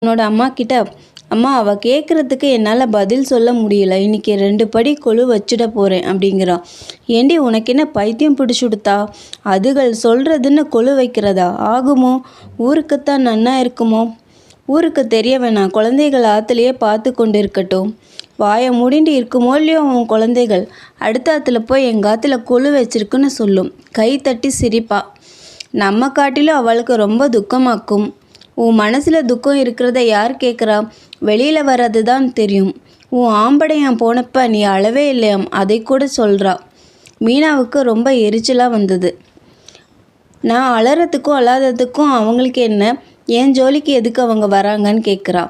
உன்னோட அம்மா கிட்ட, அம்மா அவள் கேட்குறதுக்கு என்னால் பதில் சொல்ல முடியல, இன்னைக்கு 2 படி கொலு வச்சிட போகிறேன் அப்படிங்கிறா. ஏண்டி உனக்கு என்ன பைத்தியம் பிடிச்சுடுத்தா? அதுகள் சொல்கிறதுன்னு கொலு வைக்கிறதா? ஆகுமோ? ஊருக்குத்தான் நன்னா இருக்குமோ? ஊருக்கு தெரிய வேணாம், குழந்தைகள் ஆற்றுலையே பார்த்து கொண்டு இருக்கட்டும். வாயை மூடிண்டு இருக்குமோ இல்லையோ உன் குழந்தைகள், அடுத்த ஆற்றுல போய் எங்கள் ஆற்றுல கொலு வச்சிருக்குன்னு சொல்லும். கை தட்டி சிரிப்பா. நம்ம காட்டிலும் அவளுக்கு ரொம்ப துக்கமாக்கும். உன் மனசில் துக்கம் இருக்கிறத யார் கேட்குறா? வெளியில் வர்றது தான் தெரியும். உன் ஆம்படையான் போனப்ப நீ அளவே இல்லையாம், அதை கூட சொல்கிறா. மீனாவுக்கு ரொம்ப எரிச்சலாக வந்தது. நான் அலறதுக்கும் அழாததுக்கும் அவங்களுக்கு என்ன? என் ஜோலிக்கு எதுக்கு அவங்க வராங்கன்னு கேட்குறா.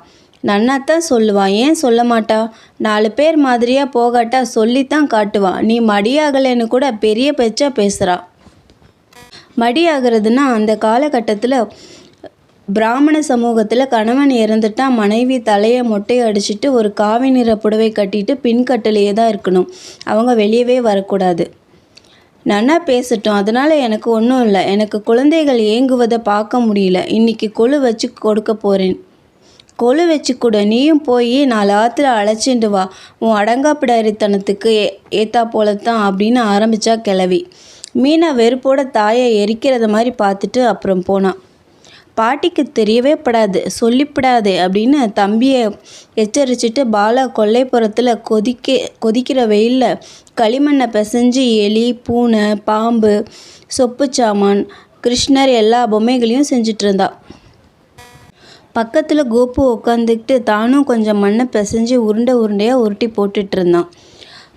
நன்னாத்தான் சொல்லுவான், ஏன் சொல்ல மாட்டா? 4 பேர் மாதிரியாக போகாட்டா சொல்லித்தான் காட்டுவான். நீ மடியாகலைன்னு கூட பெரிய பேச்சா பேசுகிறா. மடியாகிறதுனா அந்த காலகட்டத்தில் பிராமண சமூகத்தில் கணவன் இறந்துட்டா மனைவி தலையை மொட்டை அடிச்சுட்டு ஒரு காவி நிற புடவை கட்டிட்டு பின்கட்டிலேயே தான் இருக்கணும். அவங்க வெளியவே வரக்கூடாது. நன்னா பேசட்டும், அதனால் எனக்கு ஒன்றும் இல்லை. எனக்கு குழந்தைகள் ஏங்குவதை பார்க்க முடியல. இன்னைக்கு கொலு வச்சு கொடுக்க போகிறேன். கொலு வச்சு கொடு. நீயும் போய் 4 ஆற்றுல அழைச்சிட்டு வா. உன் அடங்காப்பிடாரித்தனத்துக்கு ஏத்தா போலத்தான் அப்படின்னு ஆரம்பித்தா கிளவி. மீனா வெறுப்போட தாயை எரிக்கிறத மாதிரி பார்த்துட்டு அப்புறம் போனான். பாட்டிக்கு தெரியவே படாது, சொல்லிப்படாது அப்படின்னு தம்பியை எச்சரிச்சுட்டு பாலா கொல்லைப்புறத்தில் கொதிக்கிற வெயிலில் களிமண்ணை பிசைஞ்சு எலி, பூனை, பாம்பு, சொப்பு சாமான், கிருஷ்ணர் எல்லா பொம்மைகளையும் செஞ்சிட்டு இருந்தா. பக்கத்தில் கோபு உட்காந்துக்கிட்டு தானும் கொஞ்சம் மண்ணை பிசைஞ்சு உருண்டையாக உருட்டி போட்டுட்டு இருந்தான்.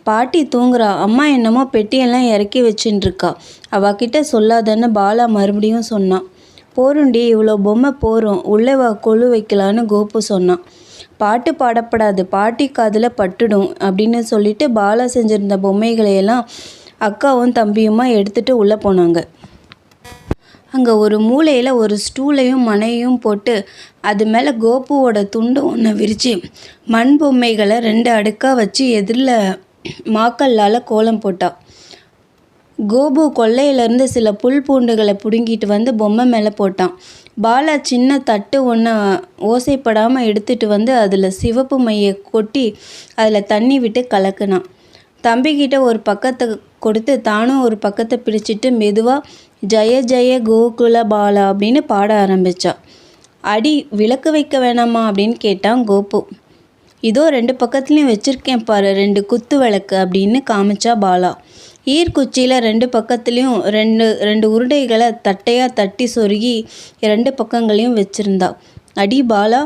பாட்டி தூங்குறா. அம்மா என்னமோ பெட்டியெல்லாம் இறக்கி வச்சுட்டு இருக்கா. அவகிட்ட சொல்லாதன்னு பாலா மறுபடியும் சொன்னான். போருண்டி, இவ்வளோ பொம்மை போரும், உள்ளே வா கொலு வைக்கலான்னு கோபு சொன்னான். பாட்டு பாடப்படாது, பாட்டி காதில் பட்டுடும் அப்படின்னு சொல்லிட்டு பாலா செஞ்சுருந்த பொம்மைகளையெல்லாம் அக்காவும் தம்பியுமா எடுத்துகிட்டு உள்ளே போனாங்க. அங்கே ஒரு மூலையில் ஒரு ஸ்டூலையும் மனையும் போட்டு அது மேலே கோபுவோட துண்டு ஒன்று விரித்து மண் பொம்மைகளை 2 அடுக்காக வச்சு எதிரில் மாக்கல்லால் கோலம் போட்டா. கோபு கொல்லையிலேருந்து சில புல் பூண்டுகளை பிடுங்கிட்டு வந்து பொம்மை மேலே போட்டான். பாலா சின்ன தட்டு ஒன்று ஓசைப்படாமல் எடுத்துகிட்டு வந்து அதில் சிவப்பு மையை கொட்டி அதில் தண்ணி விட்டு கலக்குனான். தம்பிக்கிட்ட ஒரு பக்கத்தை கொடுத்து தானும் ஒரு பக்கத்தை பிடிச்சிட்டு மெதுவாக ஜெய ஜெய கோகுல பாலா அப்படின்னு பாட ஆரம்பித்தா. அடி, விளக்கு வைக்க வேணாமா அப்படின்னு கேட்டான் கோபு. இதோ 2 பக்கத்துலேயும் வச்சுருக்கேன் பாரு, 2 குத்து விளக்கு அப்படின்னு காமிச்சா பாலா. ஈர்க்குச்சியில் 2 பக்கத்துலேயும் 2 உருண்டைகளை தட்டையாக தட்டி சொருகி 2 பக்கங்களையும் வச்சுருந்தா. அடி பாலா,